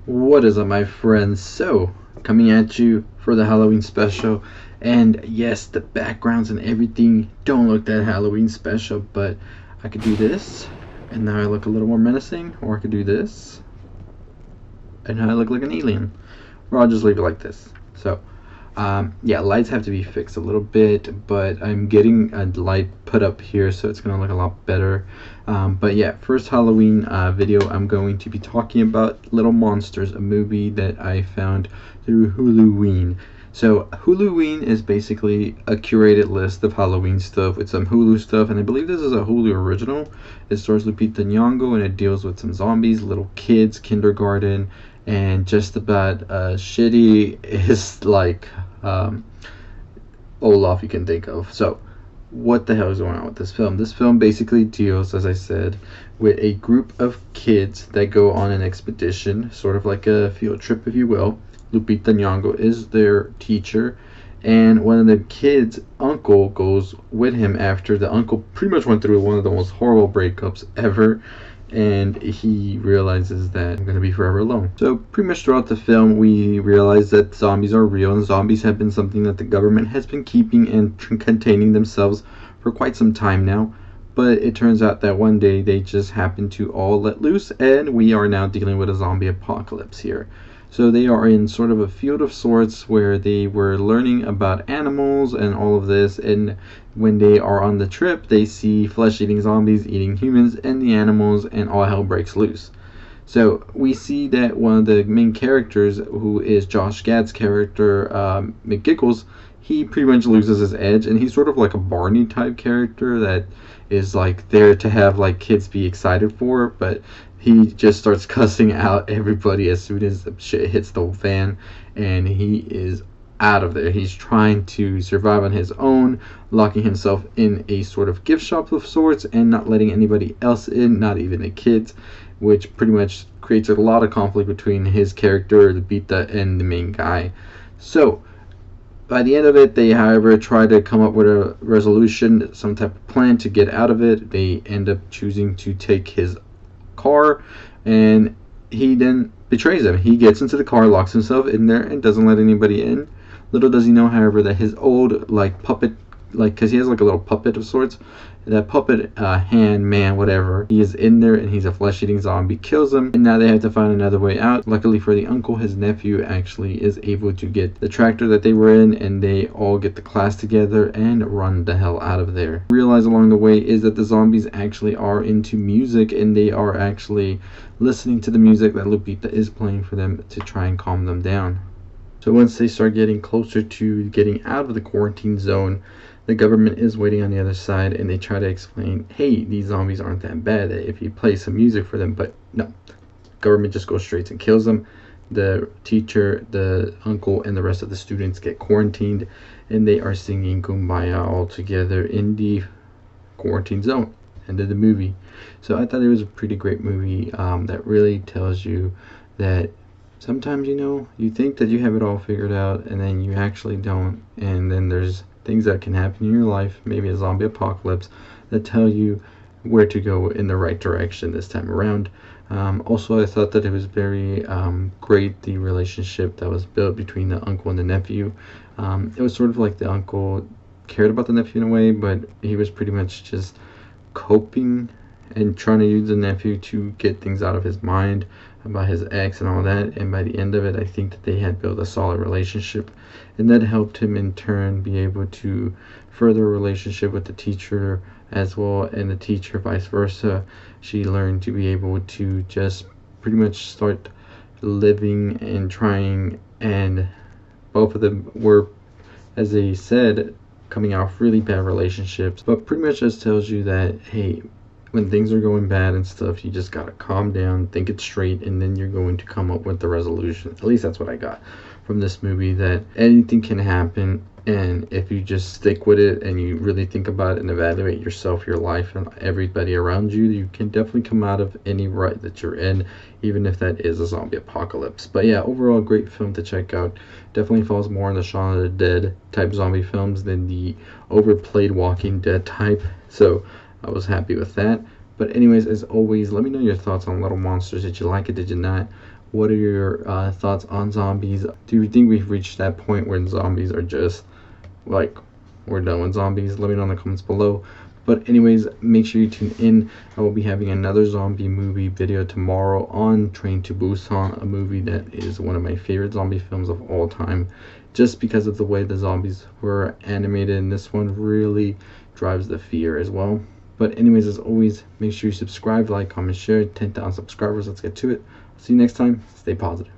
What is up, my friends? So, coming at you for the Halloween special. And yes, the backgrounds and everything don't look that Halloween special, but I could do this, and now I look a little more menacing, or I could do this, and now I look like an alien. Or I'll just leave it like this. So, yeah, lights have to be fixed a little bit, but I'm getting a light put up here, so it's gonna look a lot better. But yeah, first Halloween video, I'm going to be talking about Little Monsters, a movie that I found through Huluween. So Huluween is basically a curated list of Halloween stuff with some Hulu stuff, and I believe this is a Hulu original. It stars Lupita Nyong'o, and it deals with some zombies, little kids, kindergarten, and just about shitty is like Olaf you can think of. So what the hell is going on with this film? This film basically deals, as I said, with a group of kids that go on an expedition, sort of like a field trip, if you will. Lupita Nyong'o is their teacher, and one of the kids' uncle goes with him after the uncle pretty much went through one of the most horrible breakups ever, and he realizes that I'm going to be forever alone. So pretty much throughout the film, we realize that zombies are real, and zombies have been something that the government has been keeping and containing themselves for quite some time now. But it turns out that one day they just happen to all let loose, and we are now dealing with a zombie apocalypse here. So they are in sort of a field of sorts where they were learning about animals and all of this, and when they are on the trip, they see flesh-eating zombies eating humans and the animals, and all hell breaks loose. So we see that one of the main characters, who is Josh Gad's character, McGiggles, he pretty much loses his edge, and he's sort of like a Barney type character that is like there to have like kids be excited for, but he just starts cussing out everybody as soon as the shit hits the fan, and he is out of there. He's trying to survive on his own, locking himself in a sort of gift shop of sorts and not letting anybody else in, not even the kids, which pretty much creates a lot of conflict between his character, the Beta, and the main guy. So by the end of it, they, however, try to come up with a resolution, some type of plan to get out of it. They end up choosing to take his car, and he then betrays them. He gets into the car, locks himself in there, and doesn't let anybody in. Little does he know, however, that his old puppet, because he has like a little puppet of sorts, that puppet hand man, whatever, he is in there, and he's a flesh-eating zombie, kills him, and now they have to find another way out. Luckily for the uncle, his nephew actually is able to get the tractor that they were in, and they all get the class together and run the hell out of there. Realize along the way is that the zombies actually are into music, and they are actually listening to the music that Lupita is playing for them to try and calm them down. So once they start getting closer to getting out of the quarantine zone, the government is waiting on the other side, and they try to explain, hey, these zombies aren't that bad if you play some music for them. But no, government just goes straight and kills them. The teacher, the uncle, and the rest of the students get quarantined, and they are singing Kumbaya all together in the quarantine zone. End of the movie. So I thought it was a pretty great movie that really tells you that sometimes, you think that you have it all figured out, and then you actually don't, and then there's things that can happen in your life, maybe a zombie apocalypse, that tell you where to go in the right direction this time around. Also, I thought that it was very great, the relationship that was built between the uncle and the nephew. It was sort of like the uncle cared about the nephew in a way, but he was pretty much just coping and trying to use the nephew to get things out of his mind about his ex and all that. And by the end of it, I think that they had built a solid relationship, and that helped him in turn be able to further a relationship with the teacher as well, and the teacher vice versa. She learned to be able to just pretty much start living and trying, and both of them were, as they said, coming out of really bad relationships, but pretty much just tells you that, hey, when things are going bad and stuff, you just gotta calm down, think it straight, and then you're going to come up with the resolution. At least that's what I got from this movie, that anything can happen, and if you just stick with it and you really think about it and evaluate yourself, your life, and everybody around you, you can definitely come out of any rut that you're in, even if that is a zombie apocalypse. But yeah, overall, great film to check out. Definitely falls more in the Shaun of the Dead type zombie films than the overplayed Walking Dead type. So I was happy with that. But anyways, as always, let me know your thoughts on Little Monsters. Did you like it? Did you not? What are your thoughts on zombies? Do you think we've reached that point where zombies are just like, we're done with zombies? Let me know in the comments below. But anyways, make sure you tune in. I will be having another zombie movie video tomorrow on Train to Busan, a movie that is one of my favorite zombie films of all time, just because of the way the zombies were animated, and this one really drives the fear as well. But anyways, as always, make sure you subscribe, like, comment, share. 10,000 subscribers. Let's get to it. See you next time. Stay positive.